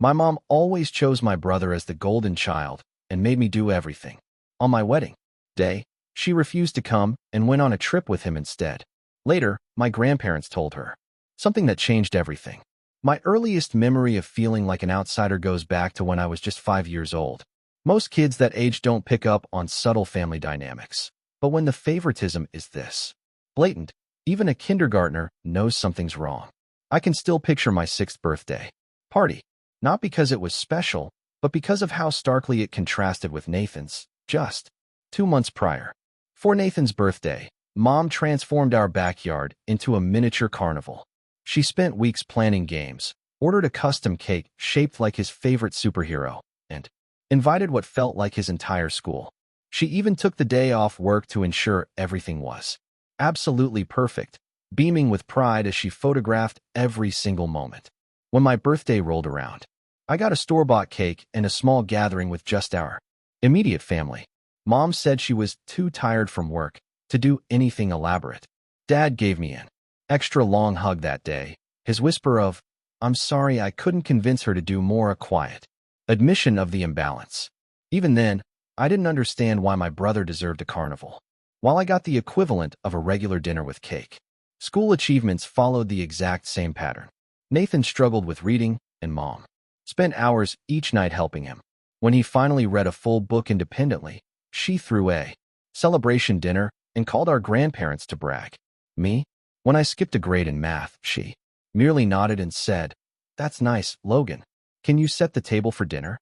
My mom always chose my brother as the golden child and made me do everything. On my wedding day, she refused to come and went on a trip with him instead. Later, my grandparents told her something that changed everything. My earliest memory of feeling like an outsider goes back to when I was just 5 years old. Most kids that age don't pick up on subtle family dynamics. But when the favoritism is this blatant, even a kindergartner knows something's wrong. I can still picture my 6th birthday party, not because it was special, but because of how starkly it contrasted with Nathan's, just 2 months prior. For Nathan's birthday, Mom transformed our backyard into a miniature carnival. She spent weeks planning games, ordered a custom cake shaped like his favorite superhero, and invited what felt like his entire school. She even took the day off work to ensure everything was absolutely perfect, beaming with pride as she photographed every single moment. When my birthday rolled around, I got a store-bought cake and a small gathering with just our immediate family. Mom said she was too tired from work to do anything elaborate. Dad gave me an extra long hug that day, his whisper of, "I'm sorry I couldn't convince her to do more," a quiet admission of the imbalance. Even then, I didn't understand why my brother deserved a carnival, while I got the equivalent of a regular dinner with cake. School achievements followed the exact same pattern. Nathan struggled with reading, and Mom spent hours each night helping him. When he finally read a full book independently, she threw a celebration dinner and called our grandparents to brag. Me? When I skipped a grade in math, she merely nodded and said, "That's nice, Logan. Can you set the table for dinner?"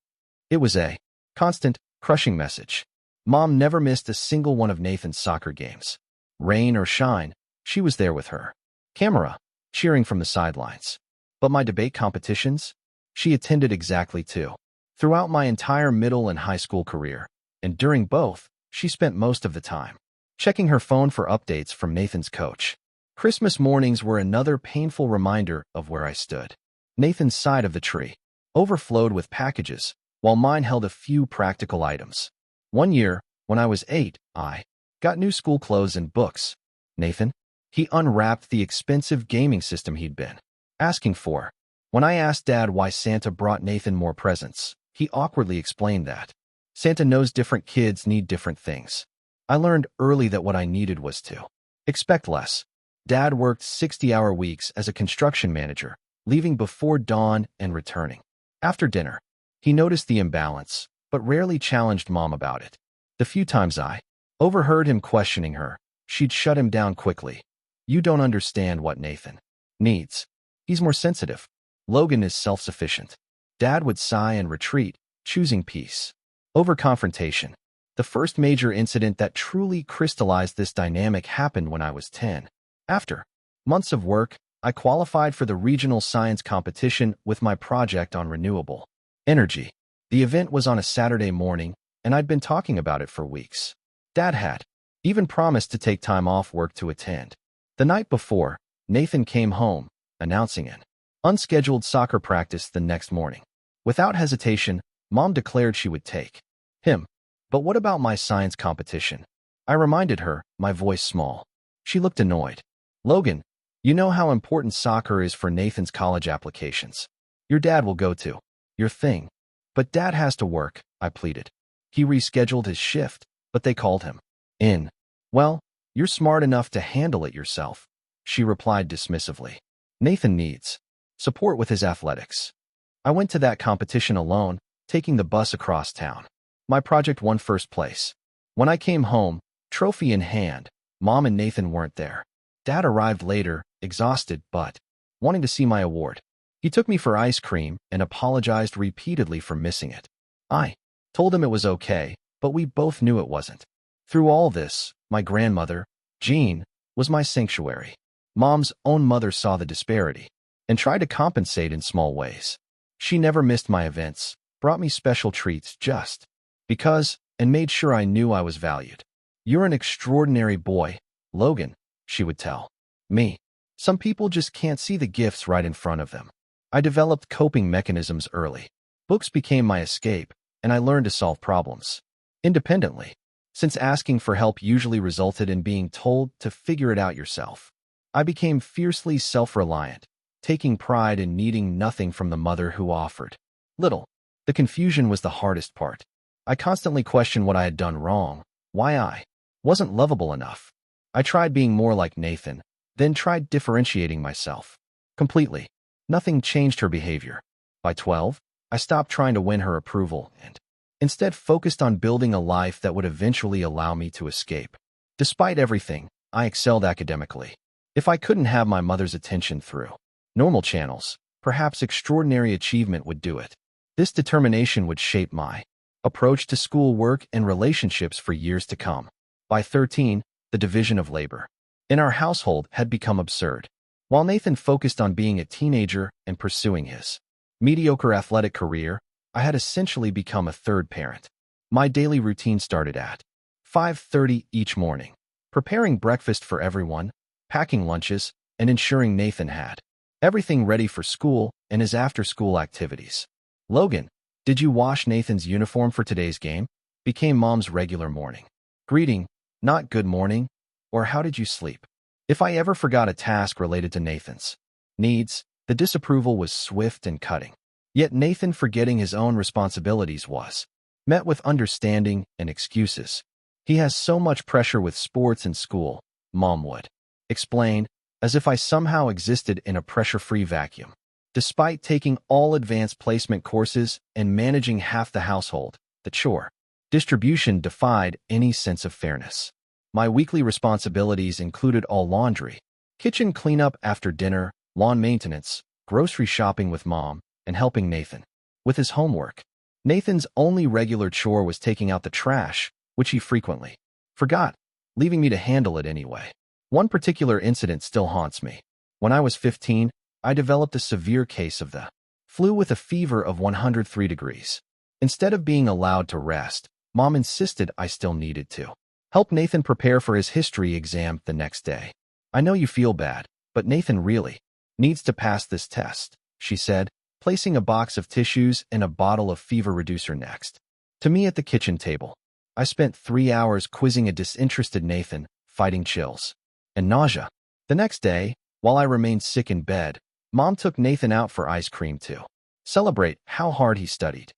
It was a constant, crushing message. Mom never missed a single one of Nathan's soccer games. Rain or shine, she was there with her camera, cheering from the sidelines. But my debate competitions? She attended exactly 2. Throughout my entire middle and high school career, and during both, she spent most of the time checking her phone for updates from Nathan's coach. Christmas mornings were another painful reminder of where I stood. Nathan's side of the tree overflowed with packages, while mine held a few practical items. One year, when I was 8, I got new school clothes and books. Nathan? He unwrapped the expensive gaming system he'd been asking for. When I asked Dad why Santa brought Nathan more presents, he awkwardly explained that Santa knows different kids need different things. I learned early that what I needed was to expect less. Dad worked 60-hour weeks as a construction manager, leaving before dawn and returning after dinner. He noticed the imbalance, but rarely challenged Mom about it. The few times I overheard him questioning her, she'd shut him down quickly. "You don't understand what Nathan needs. He's more sensitive. Logan is self-sufficient." Dad would sigh and retreat, choosing peace over confrontation. The first major incident that truly crystallized this dynamic happened when I was 10. After months of work, I qualified for the regional science competition with my project on renewable energy. The event was on a Saturday morning, and I'd been talking about it for weeks. Dad had even promised to take time off work to attend. The night before, Nathan came home, announcing an unscheduled soccer practice the next morning. Without hesitation, Mom declared she would take him. "But what about my science competition?" I reminded her, my voice small. She looked annoyed. "Logan, you know how important soccer is for Nathan's college applications. Your dad will go to your thing." "But Dad has to work," I pleaded. "He rescheduled his shift, but they called him in." "Well, you're smart enough to handle it yourself," she replied dismissively. "Nathan needs support with his athletics." I went to that competition alone, taking the bus across town. My project won first place. When I came home, trophy in hand, Mom and Nathan weren't there. Dad arrived later, exhausted but wanting to see my award. He took me for ice cream and apologized repeatedly for missing it. I told him it was okay, but we both knew it wasn't. Through all this, my grandmother, Jean, was my sanctuary. Mom's own mother saw the disparity and tried to compensate in small ways. She never missed my events, brought me special treats just because, and made sure I knew I was valued. "You're an extraordinary boy, Logan," she would tell me. "Some people just can't see the gifts right in front of them." I developed coping mechanisms early. Books became my escape, and I learned to solve problems independently, since asking for help usually resulted in being told to figure it out yourself. I became fiercely self-reliant, taking pride in needing nothing from the mother who offered. Little. The confusion was the hardest part. I constantly questioned what I had done wrong, why I wasn't lovable enough. I tried being more like Nathan, then tried differentiating myself. Completely. Nothing changed her behavior. By 12, I stopped trying to win her approval and instead focused on building a life that would eventually allow me to escape. Despite everything, I excelled academically. If I couldn't have my mother's attention through normal channels, perhaps extraordinary achievement would do it. This determination would shape my approach to schoolwork and relationships for years to come. By 13, the division of labor in our household had become absurd. While Nathan focused on being a teenager and pursuing his mediocre athletic career, I had essentially become a third parent. My daily routine started at 5:30 each morning, preparing breakfast for everyone, packing lunches, and ensuring Nathan had everything ready for school and his after-school activities. "Logan, did you wash Nathan's uniform for today's game?" became Mom's regular morning greeting, not "good morning" or "how did you sleep?" If I ever forgot a task related to Nathan's needs, the disapproval was swift and cutting. Yet Nathan forgetting his own responsibilities was met with understanding and excuses. "He has so much pressure with sports and school," Mom would explain, as if I somehow existed in a pressure-free vacuum. Despite taking all advanced placement courses and managing half the household, the chore distribution defied any sense of fairness. My weekly responsibilities included all laundry, kitchen cleanup after dinner, lawn maintenance, grocery shopping with Mom, and helping Nathan with his homework. Nathan's only regular chore was taking out the trash, which he frequently forgot, leaving me to handle it anyway. One particular incident still haunts me. When I was 15, I developed a severe case of the flu with a fever of 103 degrees. Instead of being allowed to rest, Mom insisted I still needed to help Nathan prepare for his history exam the next day. "I know you feel bad, but Nathan really needs to pass this test," she said, placing a box of tissues and a bottle of fever reducer next to me at the kitchen table. I spent 3 hours quizzing a disinterested Nathan, fighting chills and nausea. The next day, while I remained sick in bed, Mom took Nathan out for ice cream to celebrate how hard he studied.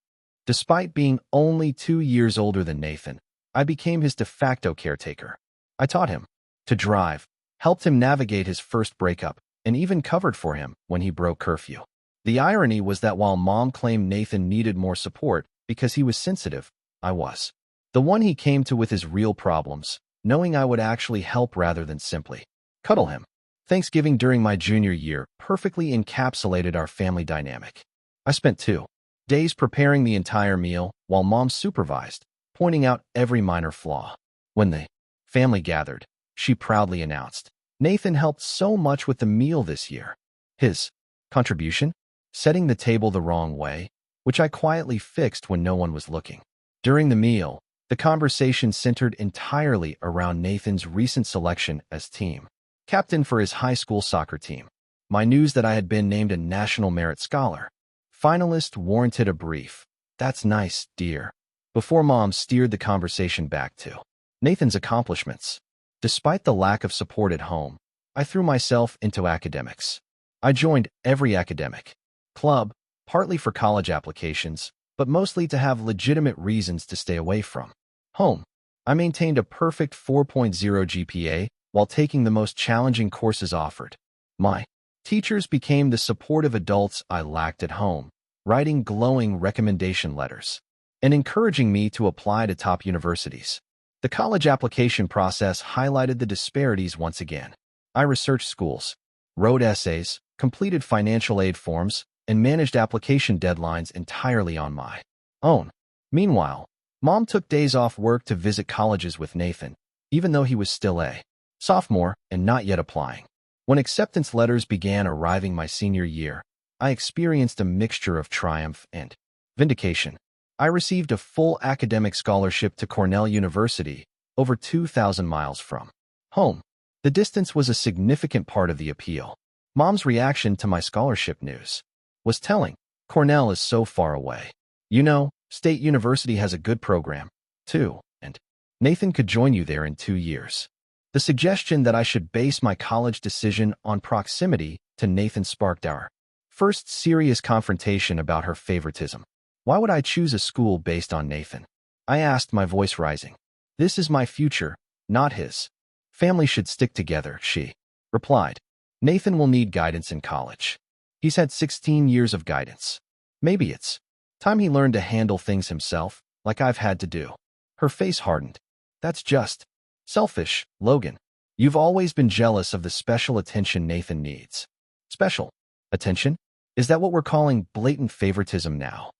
Despite being only 2 years older than Nathan, I became his de facto caretaker. I taught him to drive, helped him navigate his first breakup, and even covered for him when he broke curfew. The irony was that while Mom claimed Nathan needed more support because he was sensitive, I was the one he came to with his real problems, knowing I would actually help rather than simply cuddle him. Thanksgiving during my junior year perfectly encapsulated our family dynamic. I spent 2 days preparing the entire meal while Mom supervised, pointing out every minor flaw. When the family gathered, she proudly announced, "Nathan helped so much with the meal this year." His contribution? Setting the table the wrong way, which I quietly fixed when no one was looking. During the meal, the conversation centered entirely around Nathan's recent selection as team captain for his high school soccer team. My news that I had been named a National Merit Scholar finalist warranted a brief, "That's nice, dear," before Mom steered the conversation back to Nathan's accomplishments. Despite the lack of support at home, I threw myself into academics. I joined every academic club, partly for college applications, but mostly to have legitimate reasons to stay away from home. I maintained a perfect 4.0 GPA while taking the most challenging courses offered. My teachers became the supportive adults I lacked at home, writing glowing recommendation letters and encouraging me to apply to top universities. The college application process highlighted the disparities once again. I researched schools, wrote essays, completed financial aid forms, and managed application deadlines entirely on my own. Meanwhile, Mom took days off work to visit colleges with Nathan, even though he was still a sophomore and not yet applying. When acceptance letters began arriving my senior year, I experienced a mixture of triumph and vindication. I received a full academic scholarship to Cornell University, over 2,000 miles from home. The distance was a significant part of the appeal. Mom's reaction to my scholarship news was telling. "Cornell is so far away. You know, State University has a good program, too, and Nathan could join you there in 2 years." The suggestion that I should base my college decision on proximity to Nathan sparked our First serious confrontation about her favoritism. Why would I choose a school based on Nathan? I asked, my voice rising. This is my future, not his. Family should stick together, she replied. Nathan will need guidance in college. He's had 16 years of guidance. Maybe it's time he learned to handle things himself, like I've had to do. Her face hardened. That's just selfish, Logan. You've always been jealous of the special attention Nathan needs. Special attention? Is that what we're calling blatant favoritism now?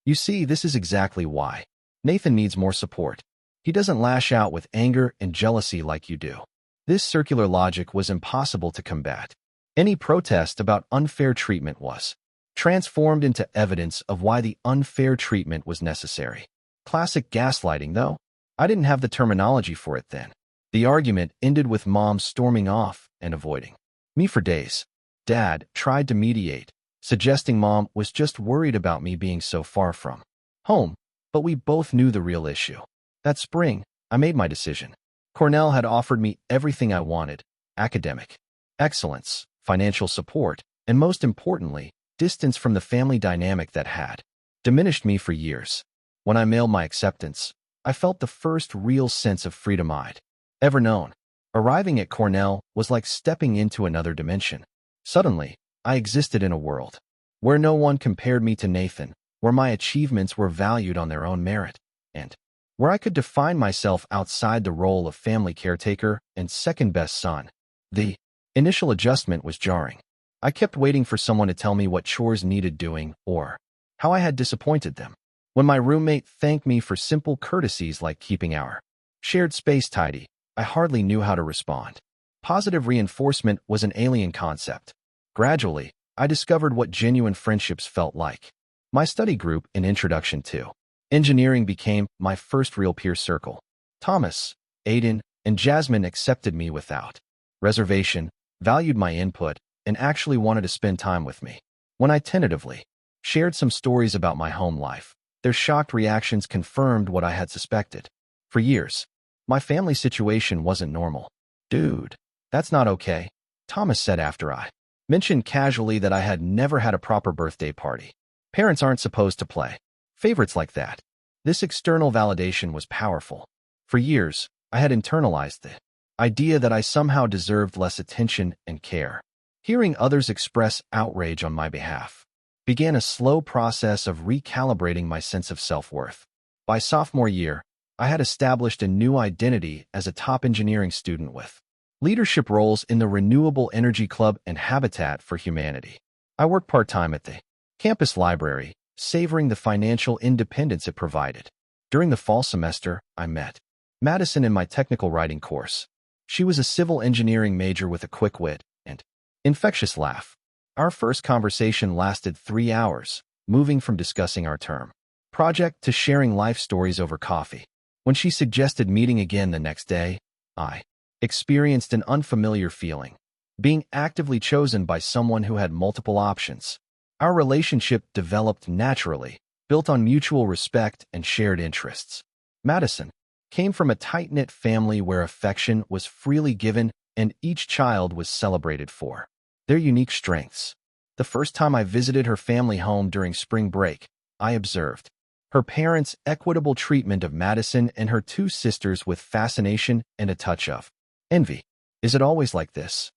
You see, this is exactly why. Nathan needs more support. He doesn't lash out with anger and jealousy like you do. This circular logic was impossible to combat. Any protest about unfair treatment was transformed into evidence of why the unfair treatment was necessary. Classic gaslighting, though. I didn't have the terminology for it then. The argument ended with Mom storming off and avoiding me for days. Dad tried to mediate, suggesting Mom was just worried about me being so far from home, but we both knew the real issue. That spring, I made my decision. Cornell had offered me everything I wanted: academic excellence, financial support, and most importantly, distance from the family dynamic that had diminished me for years. When I mailed my acceptance, I felt the first real sense of freedom I'd ever known. Arriving at Cornell was like stepping into another dimension. Suddenly, I existed in a world where no one compared me to Nathan, where my achievements were valued on their own merit, and where I could define myself outside the role of family caretaker and second-best son. The initial adjustment was jarring. I kept waiting for someone to tell me what chores needed doing or how I had disappointed them. When my roommate thanked me for simple courtesies like keeping our shared space tidy, I hardly knew how to respond. Positive reinforcement was an alien concept. Gradually, I discovered what genuine friendships felt like. My study group in Introduction to Engineering became my first real peer circle. Thomas, Aiden, and Jasmine accepted me without reservation, valued my input, and actually wanted to spend time with me. When I tentatively shared some stories about my home life, their shocked reactions confirmed what I had suspected. For years, my family situation wasn't normal. Dude, that's not okay, Thomas said after I mentioned casually that I had never had a proper birthday party. Parents aren't supposed to play favorites like that. This external validation was powerful. For years, I had internalized the idea that I somehow deserved less attention and care. Hearing others express outrage on my behalf began a slow process of recalibrating my sense of self-worth. By sophomore year, I had established a new identity as a top engineering student with leadership roles in the Renewable Energy Club and Habitat for Humanity. I worked part-time at the campus library, savoring the financial independence it provided. During the fall semester, I met Madison in my technical writing course. She was a civil engineering major with a quick wit and infectious laugh. Our first conversation lasted 3 hours, moving from discussing our term project to sharing life stories over coffee. When she suggested meeting again the next day, I experienced an unfamiliar feeling, being actively chosen by someone who had multiple options. Our relationship developed naturally, built on mutual respect and shared interests. Madison came from a tight-knit family where affection was freely given and each child was celebrated for their unique strengths. The first time I visited her family home during spring break, I observed her parents' equitable treatment of Madison and her 2 sisters with fascination and a touch of envy. Is it always like this?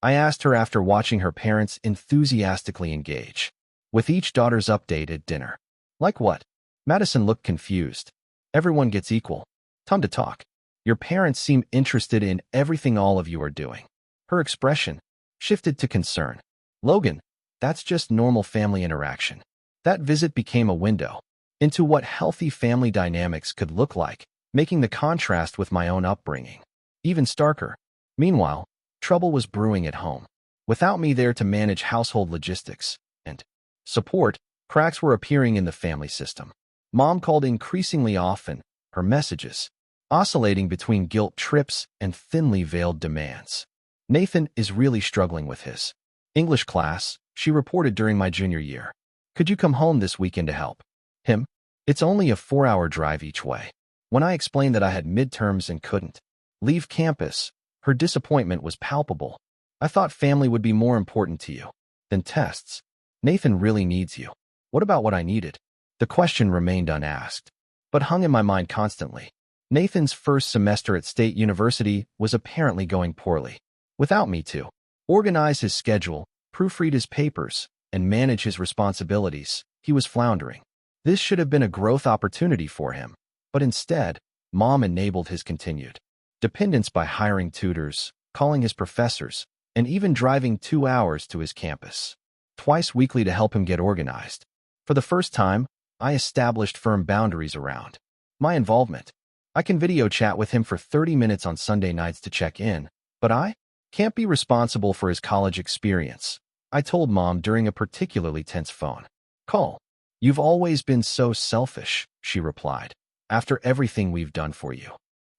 I asked her after watching her parents enthusiastically engage with each daughter's update at dinner. Like what? Madison looked confused. Everyone gets equal time to talk. Your parents seem interested in everything all of you are doing. Her expression shifted to concern. Logan, that's just normal family interaction. That visit became a window into what healthy family dynamics could look like, making the contrast with my own upbringing even starker. Meanwhile, trouble was brewing at home. Without me there to manage household logistics and support, cracks were appearing in the family system. Mom called increasingly often, her messages oscillating between guilt trips and thinly veiled demands. Nathan is really struggling with his English class, she reported during my junior year. Could you come home this weekend to help him? It's only a 4-hour drive each way. When I explained that I had midterms and couldn't leave campus, her disappointment was palpable. I thought family would be more important to you than tests. Nathan really needs you. What about what I needed? The question remained unasked, but hung in my mind constantly. Nathan's first semester at State University was apparently going poorly. Without me to organize his schedule, proofread his papers, and manage his responsibilities, he was floundering. This should have been a growth opportunity for him, but instead, Mom enabled his continued dependence by hiring tutors, calling his professors, and even driving 2 hours to his campus twice weekly to help him get organized. For the first time, I established firm boundaries around my involvement. I can video chat with him for 30 minutes on Sunday nights to check in, but I can't be responsible for his college experience, I told Mom during a particularly tense phone call. You've always been so selfish, she replied, after everything we've done for you.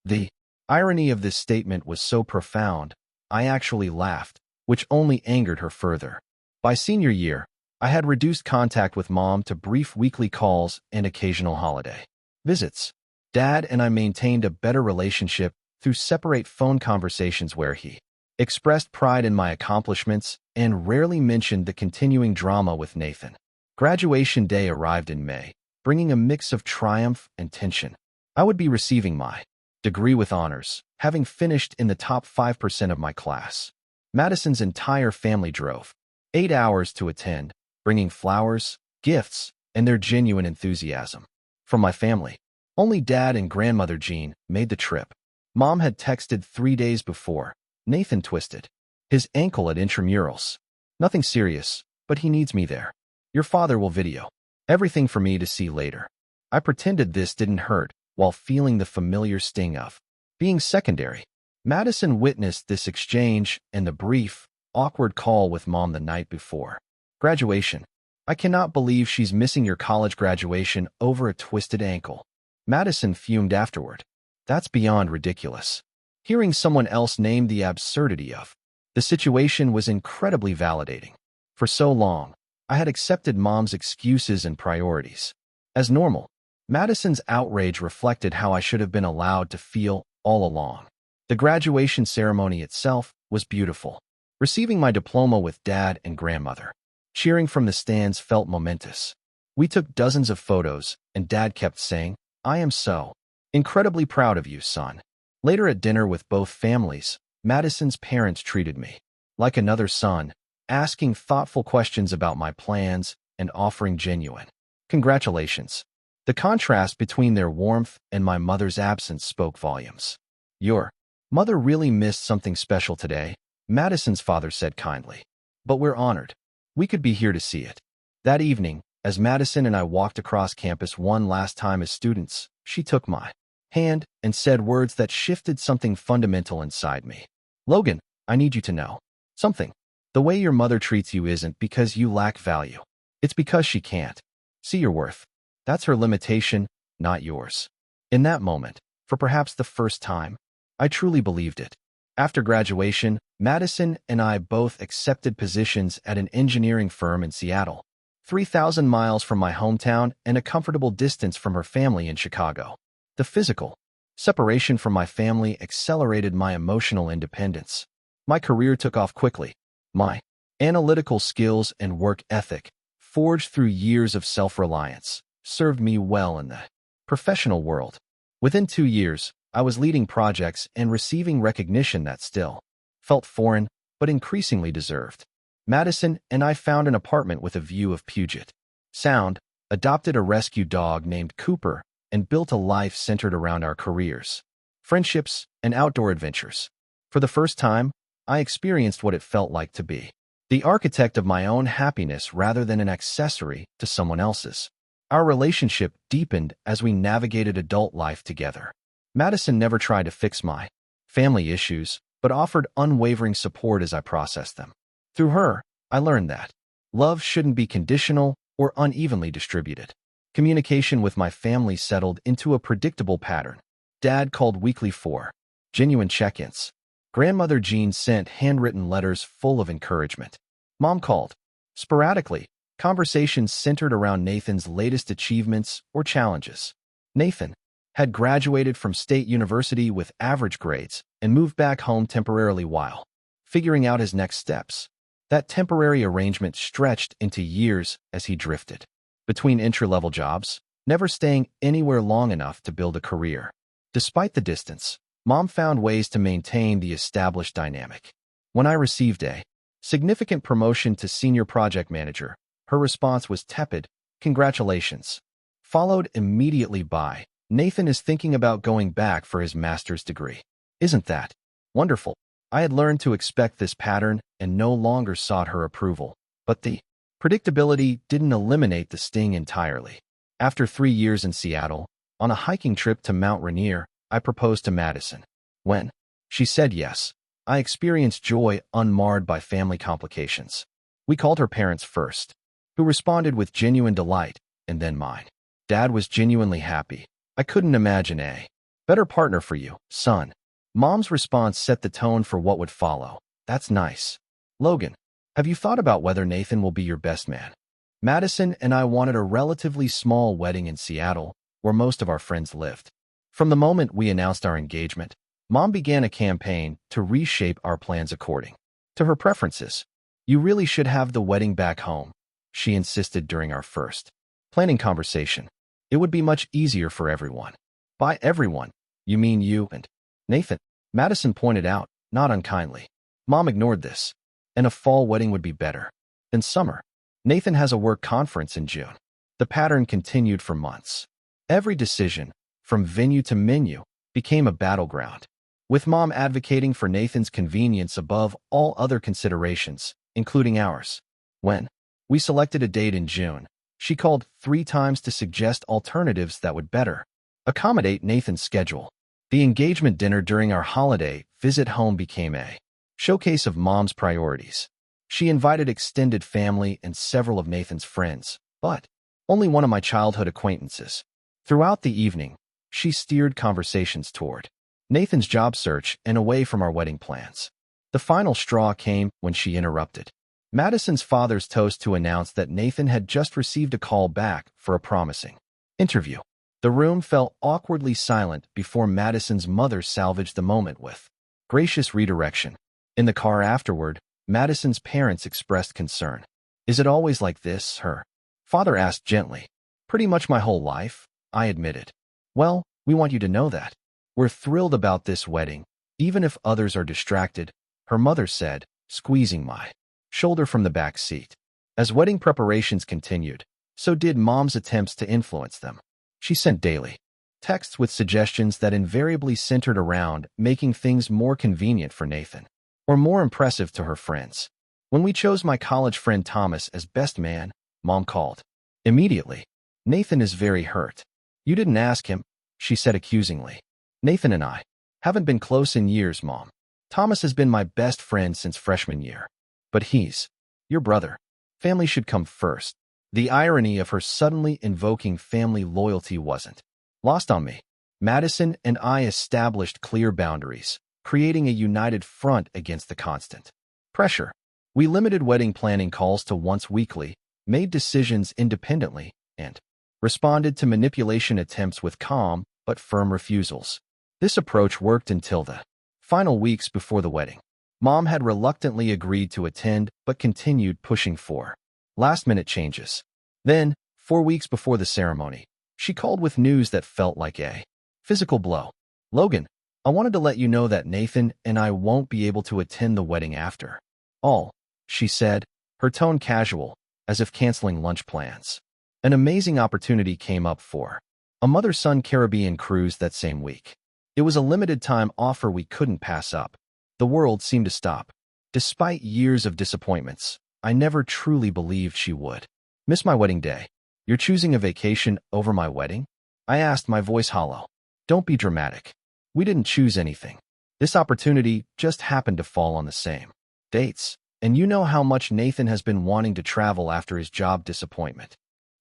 The irony of this statement was so profound, I actually laughed, which only angered her further. By senior year, I had reduced contact with Mom to brief weekly calls and occasional holiday visits. Dad and I maintained a better relationship through separate phone conversations where he expressed pride in my accomplishments and rarely mentioned the continuing drama with Nathan. Graduation day arrived in May, bringing a mix of triumph and tension. I would be receiving my degree with honors, having finished in the top 5% of my class. Madison's entire family drove 8 hours to attend, bringing flowers, gifts, and their genuine enthusiasm. From my family, only Dad and Grandmother Jean made the trip. Mom had texted 3 days before. Nathan twisted his ankle at intramurals. Nothing serious, but he needs me there. Your father will video everything for me to see later. I pretended this didn't hurt while feeling the familiar sting of being secondary. Madison witnessed this exchange and the brief, awkward call with Mom the night before graduation. I cannot believe she's missing your college graduation over a twisted ankle. Madison fumed afterward. That's beyond ridiculous. Hearing someone else name the absurdity of the situation was incredibly validating. For so long, I had accepted Mom's excuses and priorities as normal. Madison's outrage reflected how I should have been allowed to feel all along. The graduation ceremony itself was beautiful. Receiving my diploma with Dad and Grandmother, cheering from the stands felt momentous. We took dozens of photos, and Dad kept saying, "I am so incredibly proud of you, son." Later at dinner with both families, Madison's parents treated me like another son, asking thoughtful questions about my plans and offering genuine congratulations. The contrast between their warmth and my mother's absence spoke volumes. Your mother really missed something special today, Madison's father said kindly. But we're honored. We could be here to see it. That evening, as Madison and I walked across campus one last time as students, she took my hand and said words that shifted something fundamental inside me. Logan, I need you to know something. The way your mother treats you isn't because you lack value. It's because she can't see your worth. That's her limitation, not yours. In that moment, for perhaps the first time, I truly believed it. After graduation, Madison and I both accepted positions at an engineering firm in Seattle, 3,000 miles from my hometown and a comfortable distance from her family in Chicago. The physical separation from my family accelerated my emotional independence. My career took off quickly. My analytical skills and work ethic, forged through years of self-reliance, served me well in the professional world. Within 2 years, I was leading projects and receiving recognition that still felt foreign, but increasingly deserved. Madison and I found an apartment with a view of Puget Sound, adopted a rescue dog named Cooper, and built a life centered around our careers, friendships, and outdoor adventures. For the first time, I experienced what it felt like to be the architect of my own happiness rather than an accessory to someone else's. Our relationship deepened as we navigated adult life together. Madison never tried to fix my family issues, but offered unwavering support as I processed them. Through her, I learned that love shouldn't be conditional or unevenly distributed. Communication with my family settled into a predictable pattern. Dad called weekly for genuine check-ins. Grandmother Jean sent handwritten letters full of encouragement. Mom called sporadically, conversations centered around Nathan's latest achievements or challenges. Nathan had graduated from State University with average grades and moved back home temporarily while figuring out his next steps. That temporary arrangement stretched into years as he drifted between entry-level jobs, never staying anywhere long enough to build a career. Despite the distance, Mom found ways to maintain the established dynamic. When I received a significant promotion to senior project manager, her response was tepid, "Congratulations," followed immediately by, "Nathan is thinking about going back for his master's degree. Isn't that wonderful?" I had learned to expect this pattern and no longer sought her approval, but the predictability didn't eliminate the sting entirely. After 3 years in Seattle, on a hiking trip to Mount Rainier, I proposed to Madison. When she said yes, I experienced joy unmarred by family complications. We called her parents first, who responded with genuine delight, and then mine. Dad was genuinely happy. "I couldn't imagine a better partner for you, son." Mom's response set the tone for what would follow. "That's nice. Logan, have you thought about whether Nathan will be your best man?" Madison and I wanted a relatively small wedding in Seattle, where most of our friends lived. From the moment we announced our engagement, Mom began a campaign to reshape our plans according to her preferences. "You really should have the wedding back home," she insisted during our first planning conversation. "It would be much easier for everyone." "By everyone, you mean you and Nathan," Madison pointed out, not unkindly. Mom ignored this. "And a fall wedding would be better than summer. Nathan has a work conference in June." The pattern continued for months. Every decision, from venue to menu, became a battleground, with Mom advocating for Nathan's convenience above all other considerations, including ours. When we selected a date in June, she called 3 times to suggest alternatives that would better accommodate Nathan's schedule. The engagement dinner during our holiday visit home became a showcase of Mom's priorities. She invited extended family and several of Nathan's friends, but only one of my childhood acquaintances. Throughout the evening, she steered conversations toward Nathan's job search and away from our wedding plans. The final straw came when she interrupted Madison's father's toast to announce that Nathan had just received a call back for a promising interview. The room fell awkwardly silent before Madison's mother salvaged the moment with gracious redirection. In the car afterward, Madison's parents expressed concern. "Is it always like this?" her father asked gently. "Pretty much my whole life," I admitted. "Well, we want you to know that we're thrilled about this wedding, even if others are distracted," her mother said, squeezing my shoulder from the back seat. As wedding preparations continued, so did Mom's attempts to influence them. She sent daily texts with suggestions that invariably centered around making things more convenient for Nathan, or more impressive to her friends. When we chose my college friend Thomas as best man, Mom called immediately. "Nathan is very hurt." "You didn't ask him," she said accusingly. "Nathan and I haven't been close in years, Mom. Thomas has been my best friend since freshman year. But he's your brother. Family should come first." The irony of her suddenly invoking family loyalty wasn't lost on me. Madison and I established clear boundaries, creating a united front against the constant pressure. We limited wedding planning calls to once weekly, made decisions independently, and responded to manipulation attempts with calm but firm refusals. This approach worked until the final weeks before the wedding. Mom had reluctantly agreed to attend but continued pushing for last-minute changes. Then, 4 weeks before the ceremony, she called with news that felt like a physical blow. "Logan, I wanted to let you know that Nathan and I won't be able to attend the wedding after all," she said, her tone casual, as if canceling lunch plans. An amazing opportunity came up for a mother-son Caribbean cruise that same week. It was a limited-time offer we couldn't pass up. The world seemed to stop. Despite years of disappointments, I never truly believed she would miss my wedding day. "You're choosing a vacation over my wedding?" I asked, my voice hollow. "Don't be dramatic. We didn't choose anything. This opportunity just happened to fall on the same dates, and you know how much Nathan has been wanting to travel after his job disappointment.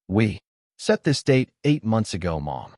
We set this date 8 months ago, Mom."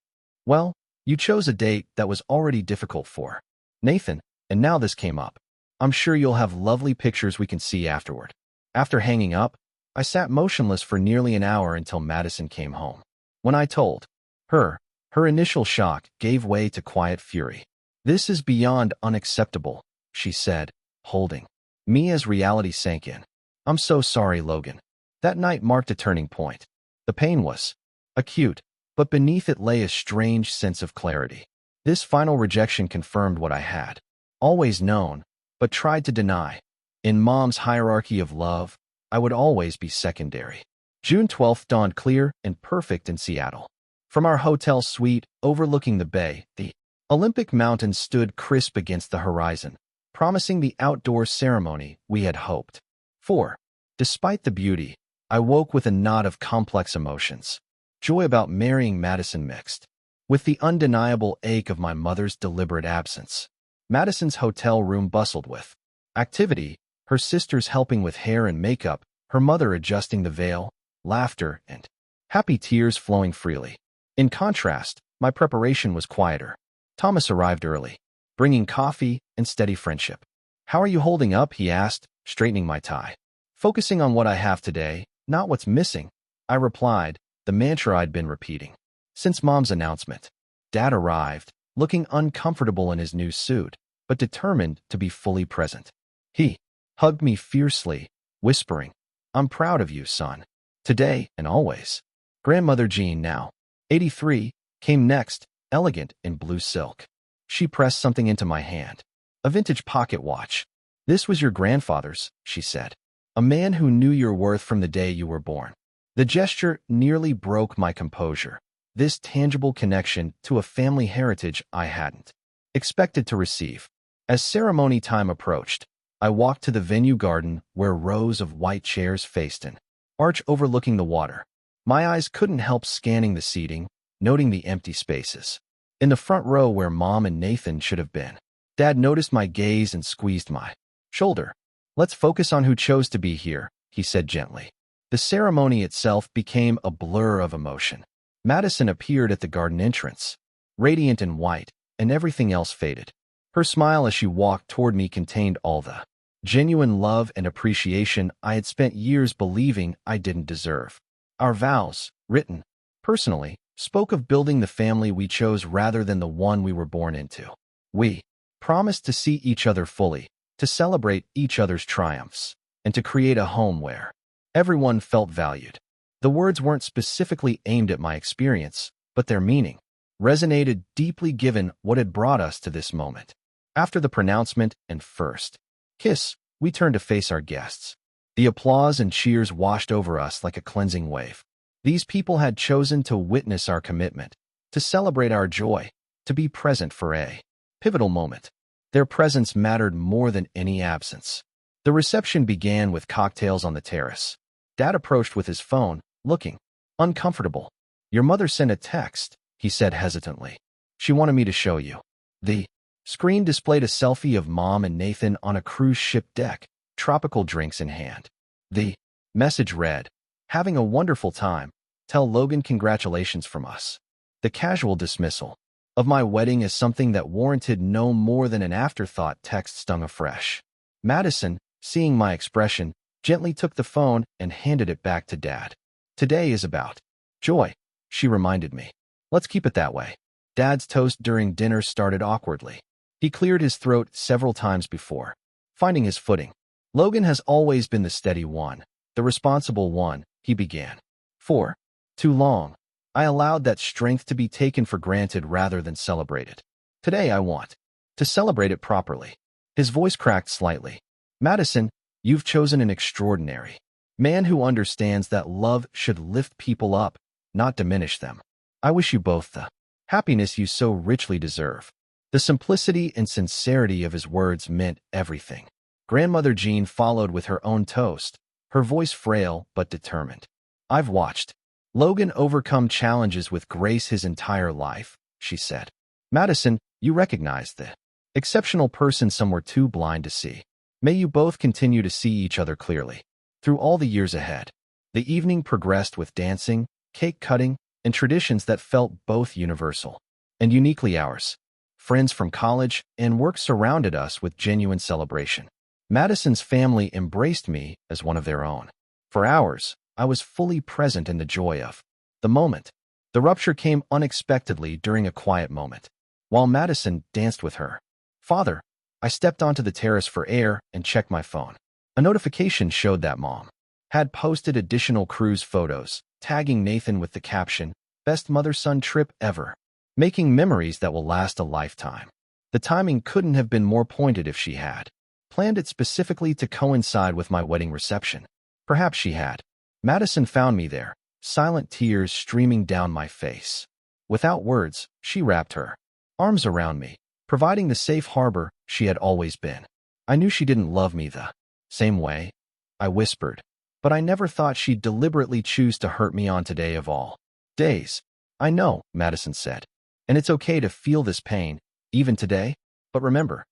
"Well, you chose a date that was already difficult for Nathan, and now this came up. I'm sure you'll have lovely pictures we can see afterward." After hanging up, I sat motionless for nearly an hour until Madison came home. When I told her, her initial shock gave way to quiet fury. "This is beyond unacceptable," she said, holding me as reality sank in. I'm so sorry, Logan. That night marked a turning point. The pain was acute, but beneath it lay a strange sense of clarity. This final rejection confirmed what I had always known, but tried to deny. In Mom's hierarchy of love, I would always be secondary. June 12th dawned clear and perfect in Seattle. From our hotel suite overlooking the bay, the Olympic Mountains stood crisp against the horizon, promising the outdoor ceremony we had hoped for. Despite the beauty, I woke with a knot of complex emotions. Joy about marrying Madison mixed with the undeniable ache of my mother's deliberate absence. Madison's hotel room bustled with activity, her sisters helping with hair and makeup, her mother adjusting the veil, laughter, and happy tears flowing freely. In contrast, my preparation was quieter. Thomas arrived early, bringing coffee and steady friendship. "How are you holding up?" he asked, straightening my tie. "Focusing on what I have today, not what's missing," I replied, the mantra I'd been repeating since Mom's announcement. Dad arrived, looking uncomfortable in his new suit, but determined to be fully present. He hugged me fiercely, whispering, "I'm proud of you, son. Today and always." Grandmother Jean, now 83, came next, elegant in blue silk. She pressed something into my hand. A vintage pocket watch. "This was your grandfather's," she said. "A man who knew your worth from the day you were born." The gesture nearly broke my composure. This tangible connection to a family heritage I hadn't expected to receive. As ceremony time approached, I walked to the venue garden where rows of white chairs faced an arch overlooking the water. My eyes couldn't help scanning the seating, noting the empty spaces. In the front row where Mom and Nathan should have been, Dad noticed my gaze and squeezed my shoulder. "Let's focus on who chose to be here," he said gently. The ceremony itself became a blur of emotion. Madison appeared at the garden entrance, radiant in white, and everything else faded. Her smile as she walked toward me contained all the genuine love and appreciation I had spent years believing I didn't deserve. Our vows, written personally, spoke of building the family we chose rather than the one we were born into. We promised to see each other fully, to celebrate each other's triumphs, and to create a home where everyone felt valued. The words weren't specifically aimed at my experience, but their meaning resonated deeply given what had brought us to this moment. After the pronouncement and first kiss, we turned to face our guests. The applause and cheers washed over us like a cleansing wave. These people had chosen to witness our commitment, to celebrate our joy, to be present for a pivotal moment. Their presence mattered more than any absence. The reception began with cocktails on the terrace. Dad approached with his phone, looking uncomfortable. "Your mother sent a text," he said hesitantly. "She wanted me to show you." The screen displayed a selfie of Mom and Nathan on a cruise ship deck, tropical drinks in hand. The message read, "Having a wonderful time. Tell Logan congratulations from us." The casual dismissal of my wedding as something that warranted no more than an afterthought text stung afresh. Madison, seeing my expression, gently took the phone and handed it back to Dad. "Today is about joy," she reminded me. "Let's keep it that way." Dad's toast during dinner started awkwardly. He cleared his throat several times before finding his footing. "Logan has always been the steady one, the responsible one," he began. "For too long, I allowed that strength to be taken for granted rather than celebrated. Today I want to celebrate it properly." His voice cracked slightly. "Madison, you've chosen an extraordinary man who understands that love should lift people up, not diminish them. I wish you both the happiness you so richly deserve." The simplicity and sincerity of his words meant everything. Grandmother Jean followed with her own toast, her voice frail but determined. "I've watched Logan overcome challenges with grace his entire life," she said. "Madison, you recognize the exceptional person some were too blind to see. May you both continue to see each other clearly through all the years ahead." The evening progressed with dancing, cake cutting, and traditions that felt both universal and uniquely ours. Friends from college and work surrounded us with genuine celebration. Madison's family embraced me as one of their own. For hours, I was fully present in the joy of the moment. The rupture came unexpectedly during a quiet moment. While Madison danced with her father, I stepped onto the terrace for air and checked my phone. A notification showed that Mom had posted additional cruise photos, tagging Nathan with the caption, "Best mother-son trip ever," making memories that will last a lifetime. The timing couldn't have been more pointed if she had planned it specifically to coincide with my wedding reception. Perhaps she had. Madison found me there, silent tears streaming down my face. Without words, she wrapped her arms around me, providing the safe harbor she had always been. I knew she didn't love me the same way, I whispered, but I never thought she'd deliberately choose to hurt me on today of all days. I know, Madison said, and it's okay to feel this pain, even today, but remember,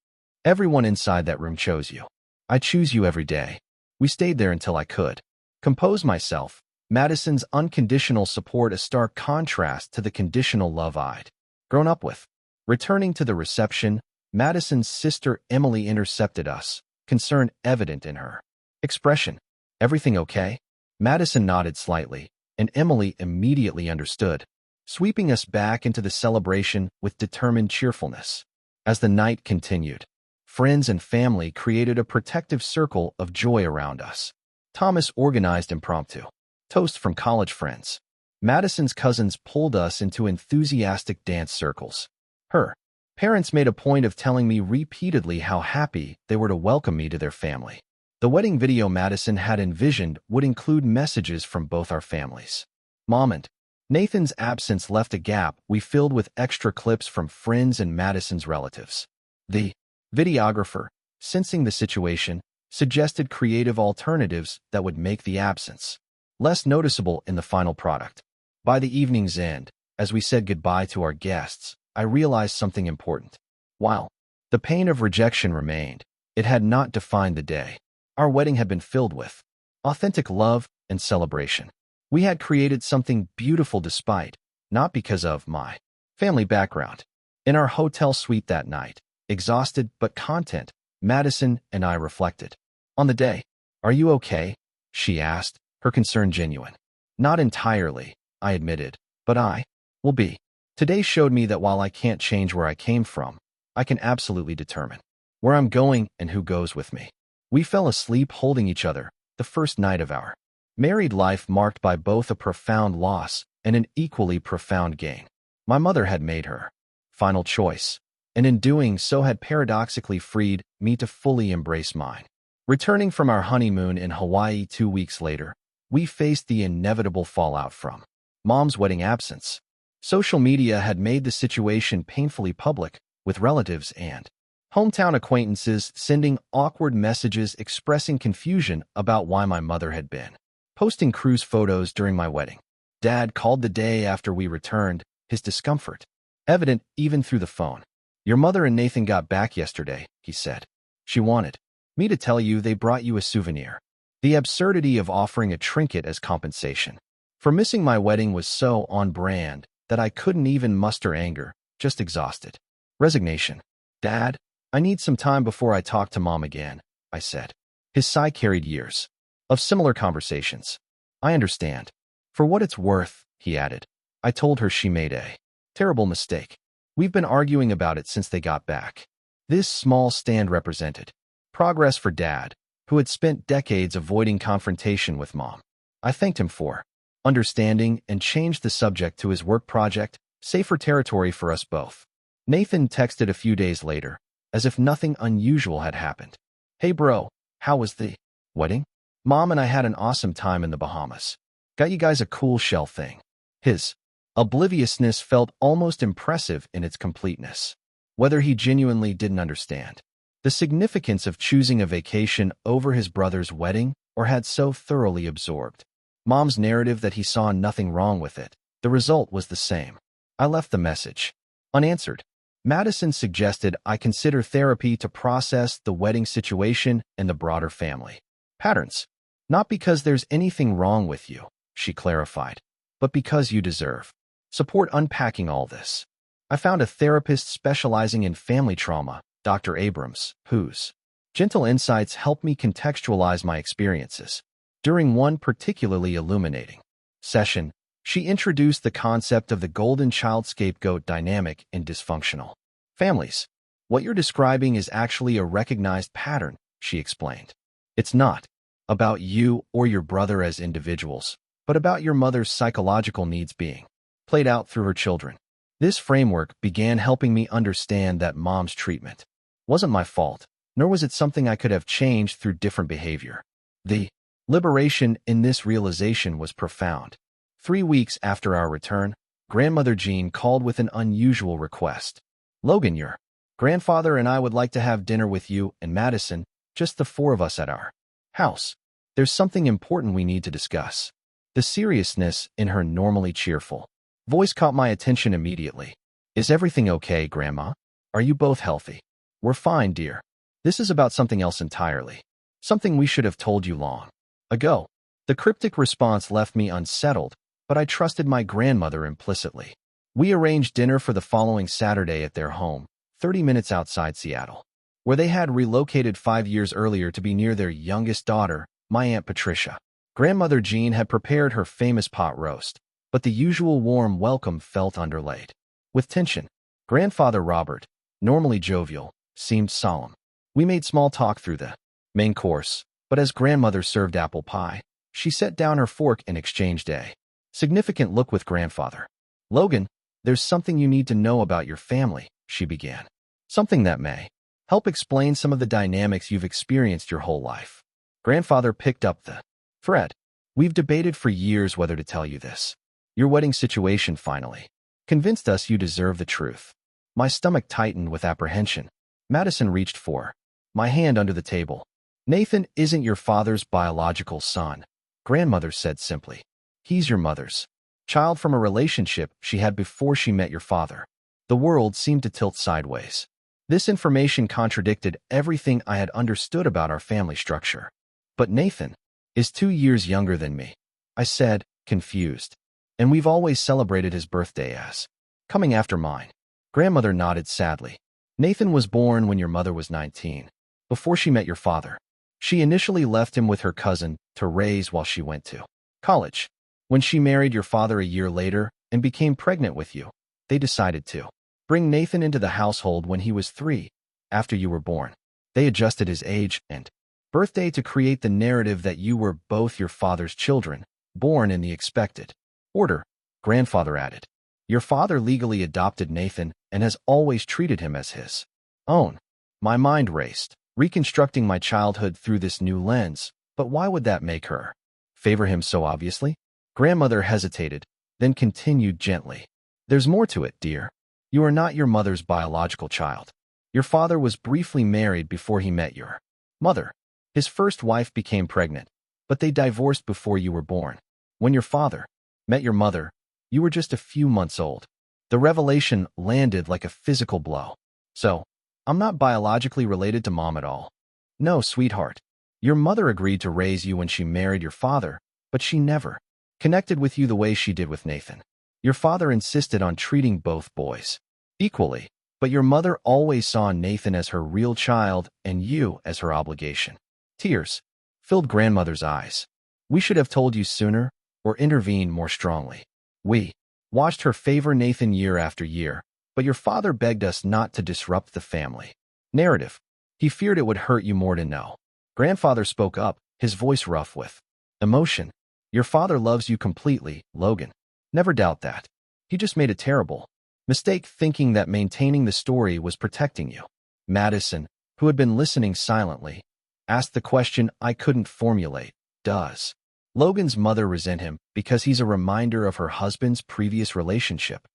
everyone inside that room chose you. I choose you every day. We stayed there until I could compose myself. Madison's unconditional support a stark contrast to the conditional love I'd grown up with. Returning to the reception, Madison's sister Emily intercepted us, concern evident in her expression. "Everything okay?" Madison nodded slightly, and Emily immediately understood, sweeping us back into the celebration with determined cheerfulness. As the night continued, friends and family created a protective circle of joy around us. Thomas organized impromptu toast from college friends. Madison's cousins pulled us into enthusiastic dance circles. Her parents made a point of telling me repeatedly how happy they were to welcome me to their family. The wedding video Madison had envisioned would include messages from both our families. Mom and Nathan's absence left a gap we filled with extra clips from friends and Madison's relatives. The videographer, sensing the situation, suggested creative alternatives that would make the absence less noticeable in the final product. By the evening's end, as we said goodbye to our guests, I realized something important. While the pain of rejection remained, it had not defined the day. Our wedding had been filled with authentic love and celebration. We had created something beautiful despite, not because of, my family background. In our hotel suite that night, exhausted but content, Madison and I reflected on the day. "Are you okay?" she asked, her concern genuine. "Not entirely," I admitted, "but I will be." Today showed me that while I can't change where I came from, I can absolutely determine where I'm going and who goes with me. We fell asleep holding each other, the first night of our married life marked by both a profound loss and an equally profound gain. My mother had made her final choice, and in doing so had paradoxically freed me to fully embrace mine. Returning from our honeymoon in Hawaii 2 weeks later, we faced the inevitable fallout from Mom's wedding absence. Social media had made the situation painfully public, with relatives and hometown acquaintances sending awkward messages expressing confusion about why my mother had been posting cruise photos during my wedding. Dad called the day after we returned, his discomfort evident even through the phone. "Your mother and Nathan got back yesterday," he said. "She wanted me to tell you they brought you a souvenir." The absurdity of offering a trinket as compensation for missing my wedding was so on brand that I couldn't even muster anger, just exhausted resignation. "Dad, I need some time before I talk to Mom again," I said. His sigh carried years of similar conversations. "I understand. For what it's worth," he added. I told her she made a terrible mistake. We've been arguing about it since they got back. This small stand represented progress for Dad, who had spent decades avoiding confrontation with Mom. I thanked him for understanding and changed the subject to his work project, safer territory for us both. Nathan texted a few days later, as if nothing unusual had happened. "Hey bro, how was the wedding? Mom and I had an awesome time in the Bahamas. Got you guys a cool shell thing." His obliviousness felt almost impressive in its completeness. Whether he genuinely didn't understand the significance of choosing a vacation over his brother's wedding or had so thoroughly absorbed Mom's narrative that he saw nothing wrong with it, the result was the same. I left the message unanswered. Madison suggested I consider therapy to process the wedding situation and the broader family patterns. "Not because there's anything wrong with you," she clarified, "but because you deserve support unpacking all this." I found a therapist specializing in family trauma, Dr. Abrams, whose gentle insights helped me contextualize my experiences. During one particularly illuminating session, she introduced the concept of the golden child scapegoat dynamic in dysfunctional families. "What you're describing is actually a recognized pattern," she explained. It's not about you or your brother as individuals, but about your mother's psychological needs being played out through her children. This framework began helping me understand that mom's treatment wasn't my fault, nor was it something I could have changed through different behavior. The liberation in this realization was profound. 3 weeks after our return, Grandmother Jean called with an unusual request. "Logan, your grandfather and I would like to have dinner with you and Madison, just the 4 of us at our house. There's something important we need to discuss." The seriousness in her normally cheerful voice caught my attention immediately. "Is everything okay, Grandma? Are you both healthy?" "We're fine, dear. This is about something else entirely. Something we should have told you long ago." The cryptic response left me unsettled, but I trusted my grandmother implicitly. We arranged dinner for the following Saturday at their home, 30 minutes outside Seattle, where they had relocated 5 years earlier to be near their youngest daughter, my Aunt Patricia. Grandmother Jean had prepared her famous pot roast, but the usual warm welcome felt underlaid with tension. Grandfather Robert, normally jovial, seemed solemn. We made small talk through the main course, but as grandmother served apple pie, she set down her fork and exchanged a significant look with grandfather. "Logan, there's something you need to know about your family," she began. "Something that may help explain some of the dynamics you've experienced your whole life." Grandfather picked up the thread. "We've debated for years whether to tell you this. Your wedding situation finally convinced us you deserve the truth." My stomach tightened with apprehension. Madison reached for my hand under the table. "Nathan isn't your father's biological son," grandmother said simply. "He's your mother's child from a relationship she had before she met your father." The world seemed to tilt sideways. This information contradicted everything I had understood about our family structure. "But Nathan is 2 years younger than me," I said, confused. "And we've always celebrated his birthday as coming after mine." Grandmother nodded sadly. "Nathan was born when your mother was 19, before she met your father. She initially left him with her cousin to raise while she went to college. When she married your father a year later and became pregnant with you, they decided to bring Nathan into the household when he was 3, after you were born. They adjusted his age and birthday to create the narrative that you were both your father's children, born in the expected order," grandfather added. "Your father legally adopted Nathan and has always treated him as his own." My mind raced, reconstructing my childhood through this new lens. But why would that make her favor him so obviously? Grandmother hesitated, then continued gently. "There's more to it, dear. You are not your mother's biological child. Your father was briefly married before he met your mother. His first wife became pregnant, but they divorced before you were born. When your father met your mother, you were just a few months old." The revelation landed like a physical blow. "So, I'm not biologically related to Mom at all?" "No, sweetheart. Your mother agreed to raise you when she married your father, but she never connected with you the way she did with Nathan. Your father insisted on treating both boys equally, but your mother always saw Nathan as her real child and you as her obligation." Tears filled grandmother's eyes. "We should have told you sooner or intervened more strongly. We watched her favor Nathan year after year, but your father begged us not to disrupt the family narrative. He feared it would hurt you more to know." Grandfather spoke up, his voice rough with emotion. "Your father loves you completely, Logan. Never doubt that. He just made a terrible mistake thinking that maintaining the story was protecting you." Madison, who had been listening silently, asked the question I couldn't formulate. "Does Logan's mother resent him because he's a reminder of her husband's previous relationship?"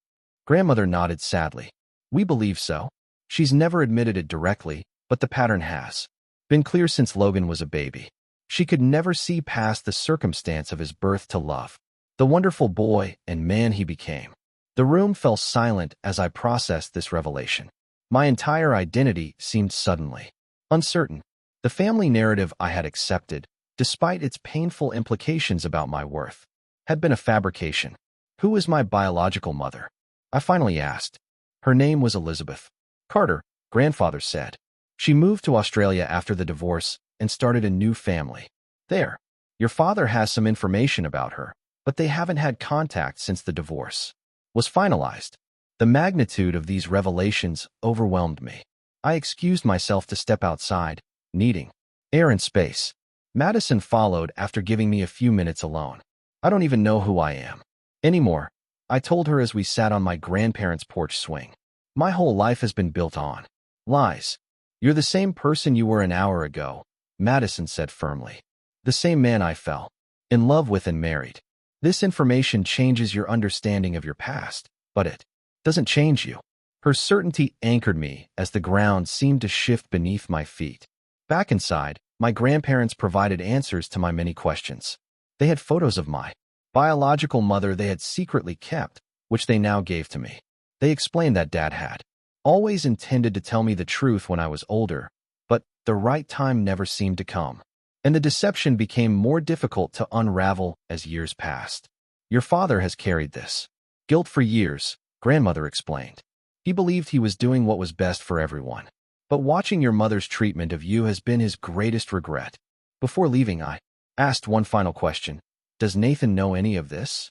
Grandmother nodded sadly. "We believe so. She's never admitted it directly, but the pattern has been clear since Logan was a baby. She could never see past the circumstance of his birth to love the wonderful boy and man he became." The room fell silent as I processed this revelation. My entire identity seemed suddenly uncertain. The family narrative I had accepted, despite its painful implications about my worth, had been a fabrication. Who was my biological mother? I finally asked. "Her name was Elizabeth Carter," grandfather said. "She moved to Australia after the divorce and started a new family there. Your father has some information about her, but they haven't had contact since the divorce was finalized." The magnitude of these revelations overwhelmed me. I excused myself to step outside, needing air and space. Madison followed after giving me a few minutes alone. I don't even know who I am anymore, I told her as we sat on my grandparents' porch swing. My whole life has been built on lies. You're the same person you were an hour ago, Madison said firmly. The same man I fell in love with and married. This information changes your understanding of your past, but it doesn't change you. Her certainty anchored me as the ground seemed to shift beneath my feet. Back inside, my grandparents provided answers to my many questions. They had photos of my biological mother they had secretly kept, which they now gave to me. They explained that Dad had always intended to tell me the truth when I was older, but the right time never seemed to come. And the deception became more difficult to unravel as years passed. Your father has carried this guilt for years, grandmother explained. He believed he was doing what was best for everyone. But watching your mother's treatment of you has been his greatest regret. Before leaving, I asked one final question. Does Nathan know any of this?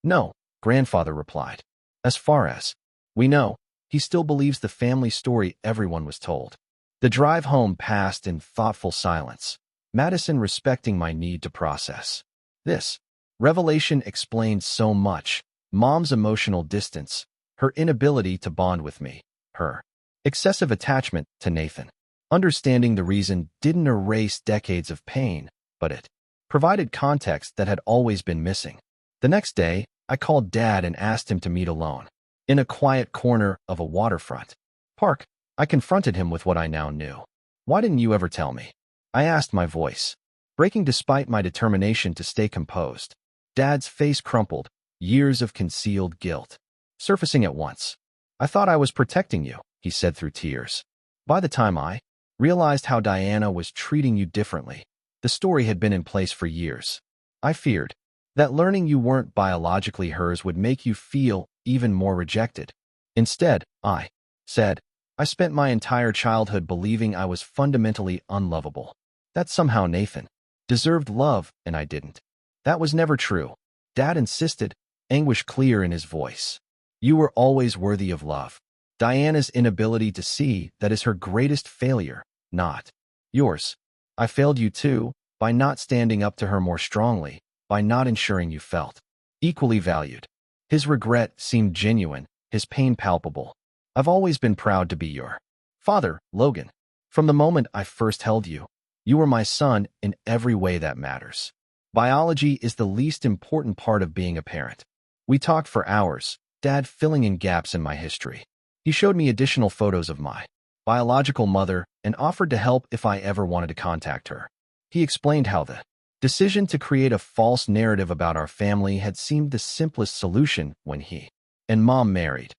No, grandfather replied. As far as we know, he still believes the family story everyone was told. The drive home passed in thoughtful silence, Madison respecting my need to process. This revelation explained so much: Mom's emotional distance, her inability to bond with me, her excessive attachment to Nathan. Understanding the reason didn't erase decades of pain, but it provided context that had always been missing. The next day, I called Dad and asked him to meet alone. In a quiet corner of a waterfront park, I confronted him with what I now knew. Why didn't you ever tell me? I asked, my voice breaking despite my determination to stay composed. Dad's face crumpled, years of concealed guilt surfacing at once. I thought I was protecting you, he said through tears. By the time I realized how Diana was treating you differently, the story had been in place for years. I feared that learning you weren't biologically hers would make you feel even more rejected. Instead, I said, I spent my entire childhood believing I was fundamentally unlovable. That somehow Nathan deserved love and I didn't. That was never true. Dad insisted, anguish clear in his voice. You were always worthy of love. Diana's inability to see that is her greatest failure, not yours. I failed you too, by not standing up to her more strongly, by not ensuring you felt equally valued. His regret seemed genuine, his pain palpable. I've always been proud to be your father, Logan. From the moment I first held you, you were my son in every way that matters. Biology is the least important part of being a parent. We talked for hours, Dad filling in gaps in my history. He showed me additional photos of my biological mother and offered to help if I ever wanted to contact her. He explained how the decision to create a false narrative about our family had seemed the simplest solution when he and Mom married.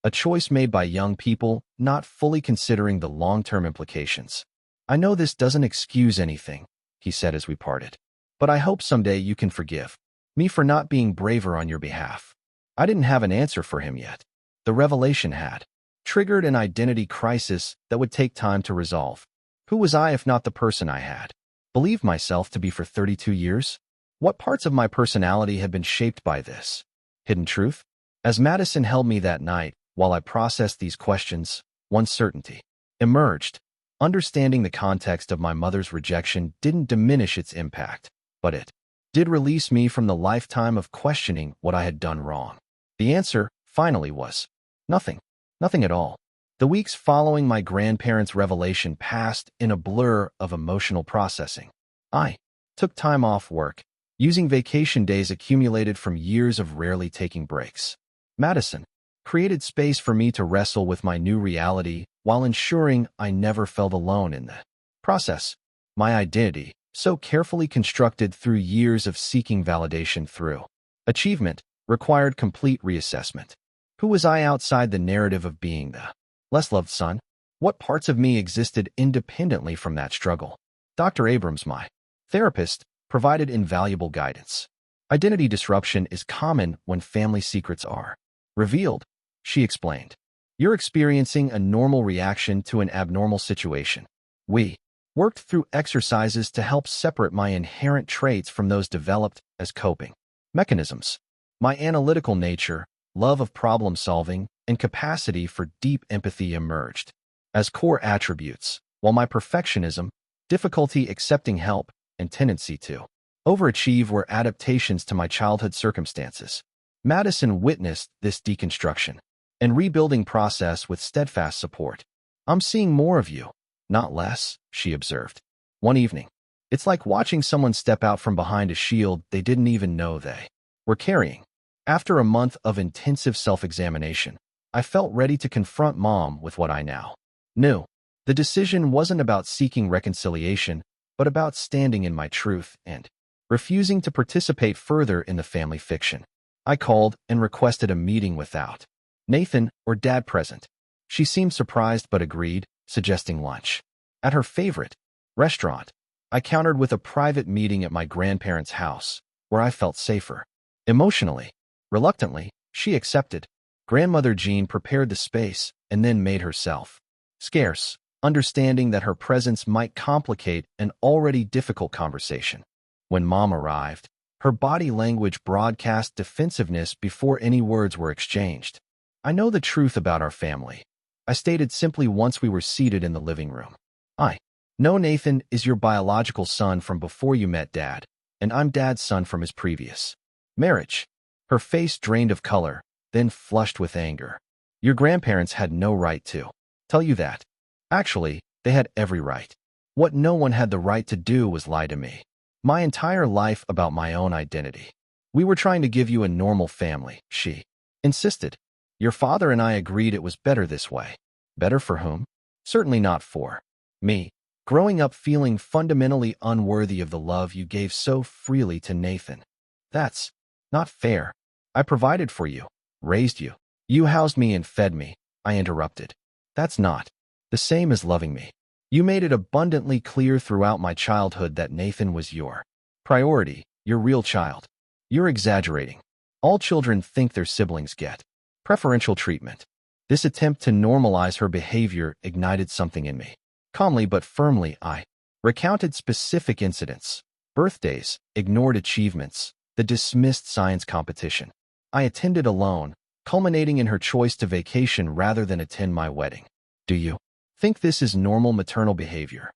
A choice made by young people, not fully considering the long-term implications. I know this doesn't excuse anything, he said as we parted. But I hope someday you can forgive me for not being braver on your behalf. I didn't have an answer for him yet. The revelation had triggered an identity crisis that would take time to resolve. Who was I if not the person I had believed myself to be for 32 years? What parts of my personality had been shaped by this hidden truth? As Madison held me that night, while I processed these questions, one certainty emerged. Understanding the context of my mother's rejection didn't diminish its impact, but it did release me from the lifetime of questioning what I had done wrong. The answer, finally, was nothing. Nothing at all. The weeks following my grandparents' revelation passed in a blur of emotional processing. I took time off work, using vacation days accumulated from years of rarely taking breaks. Madison created space for me to wrestle with my new reality while ensuring I never felt alone in the process. My identity, so carefully constructed through years of seeking validation through achievement, required complete reassessment. Who was I outside the narrative of being the less loved son? What parts of me existed independently from that struggle? Dr. Abrams, my therapist, provided invaluable guidance. Identity disruption is common when family secrets are revealed, she explained. You're experiencing a normal reaction to an abnormal situation. We worked through exercises to help separate my inherent traits from those developed as coping mechanisms. My analytical nature, love of problem solving, and capacity for deep empathy emerged as core attributes, while my perfectionism, difficulty accepting help, and tendency to overachieve were adaptations to my childhood circumstances. Madison witnessed this deconstruction and rebuilding process with steadfast support. "I'm seeing more of you, not less," she observed. One evening, "It's like watching someone step out from behind a shield they didn't even know they were carrying." After a month of intensive self-examination, I felt ready to confront Mom with what I now knew. The decision wasn't about seeking reconciliation, but about standing in my truth and refusing to participate further in the family fiction. I called and requested a meeting without Nathan or Dad present. She seemed surprised but agreed, suggesting lunch at her favorite restaurant. I countered with a private meeting at my grandparents' house, where I felt safer. Emotionally, reluctantly, she accepted. Grandmother Jean prepared the space and then made herself scarce, understanding that her presence might complicate an already difficult conversation. When Mom arrived, her body language broadcast defensiveness before any words were exchanged. "I know the truth about our family," I stated simply once we were seated in the living room. "I know Nathan is your biological son from before you met Dad, and I'm Dad's son from his previous marriage." Her face drained of color, then flushed with anger. "Your grandparents had no right to tell you that. Actually, they had every right. What no one had the right to do was lie to me my entire life about my own identity. We were trying to give you a normal family," she insisted. "Your father and I agreed it was better this way." Better for whom? Certainly not for me. Growing up feeling fundamentally unworthy of the love you gave so freely to Nathan. "That's not fair. I provided for you, raised you. You housed me and fed me," I interrupted. "That's not the same as loving me. You made it abundantly clear throughout my childhood that Nathan was your priority, your real child. You're exaggerating. All children think their siblings get preferential treatment." This attempt to normalize her behavior ignited something in me. Calmly but firmly, I recounted specific incidents, birthdays, ignored achievements, the dismissed science competition I attended alone, culminating in her choice to vacation rather than attend my wedding. "Do you think this is normal maternal behavior?"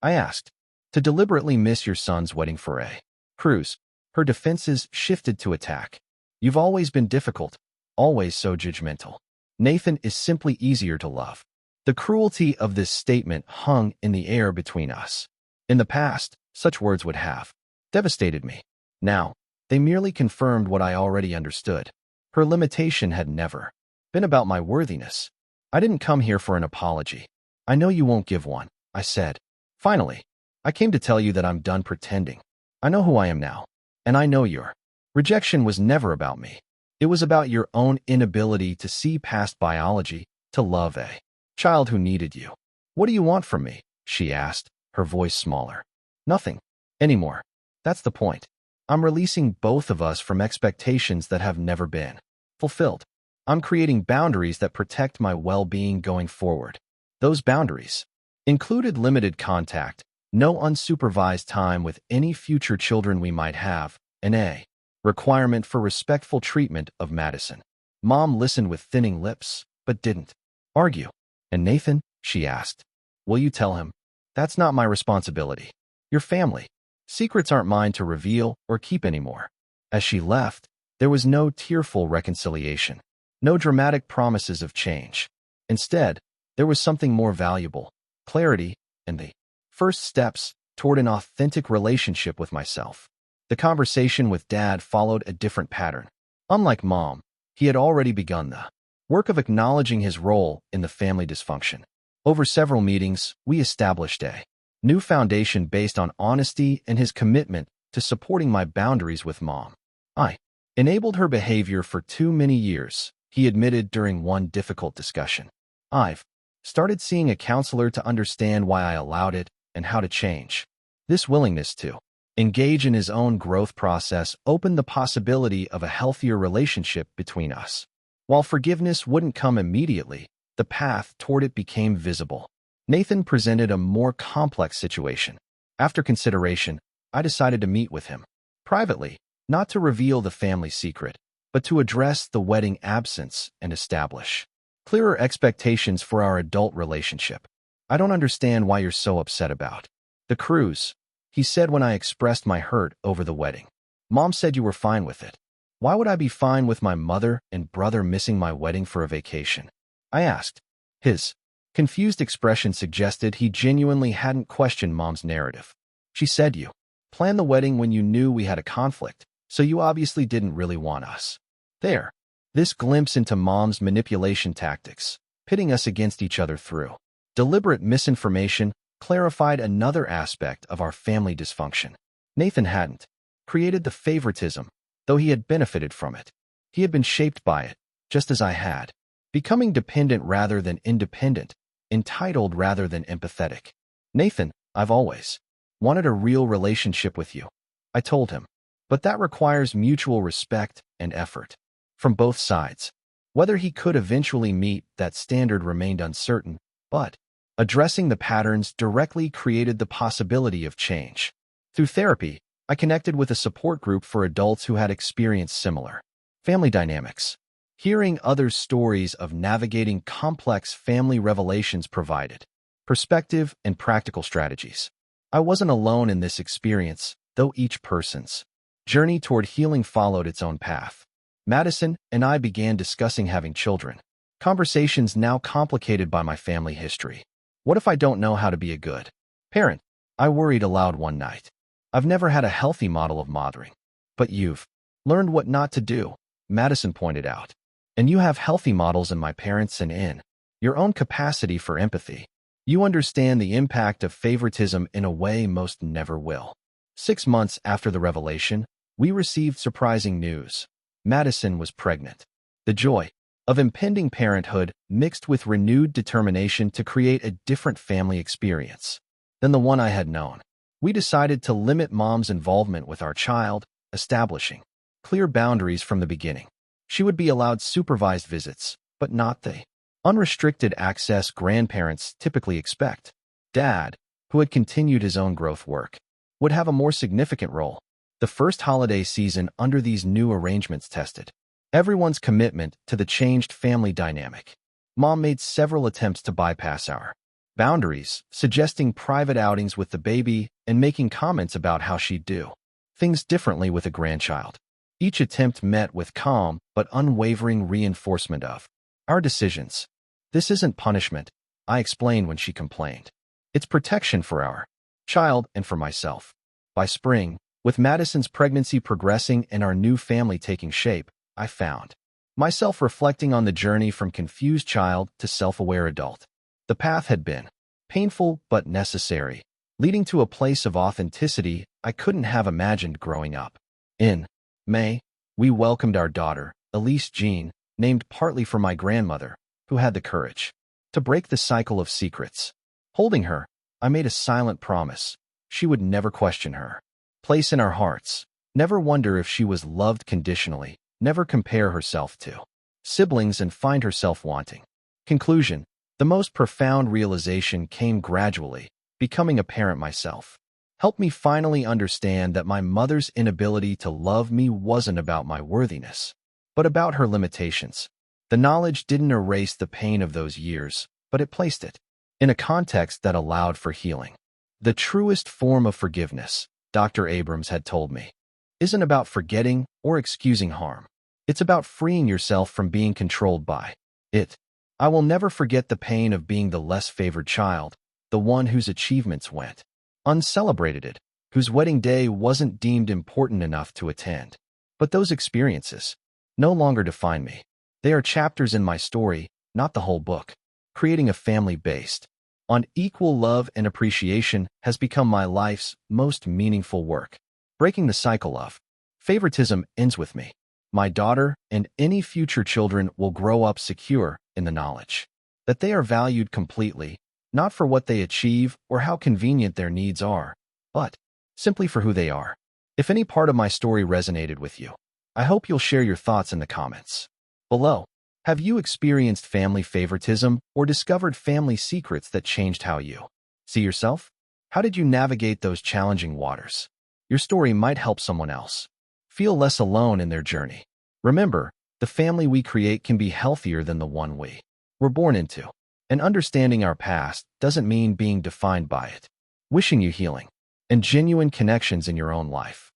I asked. "To deliberately miss your son's wedding for a cruise?" Her defenses shifted to attack. "You've always been difficult, always so judgmental. Nathan is simply easier to love." The cruelty of this statement hung in the air between us. In the past, such words would have devastated me. Now, they merely confirmed what I already understood. Her limitation had never been about my worthiness. "I didn't come here for an apology. I know you won't give one," I said. "Finally, I came to tell you that I'm done pretending. I know who I am now, and I know your rejection was never about me. It was about your own inability to see past biology, to love a child who needed you." "What do you want from me?" she asked, her voice smaller. "Nothing anymore. That's the point. I'm releasing both of us from expectations that have never been fulfilled. I'm creating boundaries that protect my well-being going forward." Those boundaries included limited contact, no unsupervised time with any future children we might have, and a requirement for respectful treatment of Madison. Mom listened with thinning lips, but didn't argue. "And Nathan?" she asked. "Will you tell him?" "That's not my responsibility. Your family secrets aren't mine to reveal or keep anymore." As she left, there was no tearful reconciliation, no dramatic promises of change. Instead, there was something more valuable: clarity and the first steps toward an authentic relationship with myself. The conversation with Dad followed a different pattern. Unlike Mom, he had already begun the work of acknowledging his role in the family dysfunction. Over several meetings, we established a new foundation based on honesty and his commitment to supporting my boundaries with Mom. "I enabled her behavior for too many years," he admitted during one difficult discussion. "I've started seeing a counselor to understand why I allowed it and how to change." This willingness to engage in his own growth process opened the possibility of a healthier relationship between us. While forgiveness wouldn't come immediately, the path toward it became visible. Nathan presented a more complex situation. After consideration, I decided to meet with him privately, not to reveal the family secret, but to address the wedding absence and establish clearer expectations for our adult relationship. "I don't understand why you're so upset about the cruise," He said when I expressed my hurt over the wedding. Mom said you were fine with it. Why would I be fine with my mother and brother missing my wedding for a vacation? I asked. His confused expression suggested he genuinely hadn't questioned Mom's narrative. She said you planned the wedding when you knew we had a conflict, so you obviously didn't really want us. There. This glimpse into Mom's manipulation tactics, pitting us against each other through deliberate misinformation, clarified another aspect of our family dysfunction. Nathan hadn't created the favoritism, though he had benefited from it. He had been shaped by it, just as I had, becoming dependent rather than independent, entitled rather than empathetic. Nathan, I've always wanted a real relationship with you, I told him. But that requires mutual respect and effort from both sides. Whether he could eventually meet that standard remained uncertain, but addressing the patterns directly created the possibility of change. Through therapy, I connected with a support group for adults who had experienced similar family dynamics. Hearing others' stories of navigating complex family revelations provided perspective and practical strategies. I wasn't alone in this experience, though each person's journey toward healing followed its own path. Madison and I began discussing having children, conversations now complicated by my family history. What if I don't know how to be a good parent? I worried aloud one night. I've never had a healthy model of mothering. But you've learned what not to do, Madison pointed out. And you have healthy models in my parents and in your own capacity for empathy. You understand the impact of favoritism in a way most never will. 6 months after the revelation, we received surprising news. Madison was pregnant. The joy of impending parenthood mixed with renewed determination to create a different family experience than the one I had known. We decided to limit Mom's involvement with our child, establishing clear boundaries from the beginning. She would be allowed supervised visits, but not the unrestricted access grandparents typically expect. Dad, who had continued his own growth work, would have a more significant role. The first holiday season under these new arrangements tested everyone's commitment to the changed family dynamic. Mom made several attempts to bypass our boundaries, suggesting private outings with the baby and making comments about how she'd do things differently with a grandchild. Each attempt met with calm but unwavering reinforcement of our decisions. This isn't punishment, I explained when she complained. It's protection for our child and for myself. By spring, with Madison's pregnancy progressing and our new family taking shape, I found myself reflecting on the journey from confused child to self-aware adult. The path had been painful but necessary, leading to a place of authenticity I couldn't have imagined growing up. In May, we welcomed our daughter, Elise Jean, named partly for my grandmother, who had the courage to break the cycle of secrets. Holding her, I made a silent promise. She would never question her place in our hearts, never wonder if she was loved conditionally, never compare herself to siblings and find herself wanting. Conclusion: the most profound realization came gradually. Becoming a parent myself helped me finally understand that my mother's inability to love me wasn't about my worthiness, but about her limitations. The knowledge didn't erase the pain of those years, but it placed it in a context that allowed for healing. The truest form of forgiveness, Dr. Abrams had told me, isn't about forgetting or excusing harm. It's about freeing yourself from being controlled by it. I will never forget the pain of being the less favored child, the one whose achievements went uncelebrated, whose wedding day wasn't deemed important enough to attend. But those experiences no longer define me. They are chapters in my story, not the whole book. Creating a family based on equal love and appreciation has become my life's most meaningful work. Breaking the cycle of favoritism ends with me. My daughter and any future children will grow up secure in the knowledge that they are valued completely, not for what they achieve or how convenient their needs are, but simply for who they are. If any part of my story resonated with you, I hope you'll share your thoughts in the comments below. Have you experienced family favoritism or discovered family secrets that changed how you see yourself? How did you navigate those challenging waters? Your story might help someone else feel less alone in their journey. Remember, the family we create can be healthier than the one we were born into. And understanding our past doesn't mean being defined by it. Wishing you healing. and genuine connections in your own life.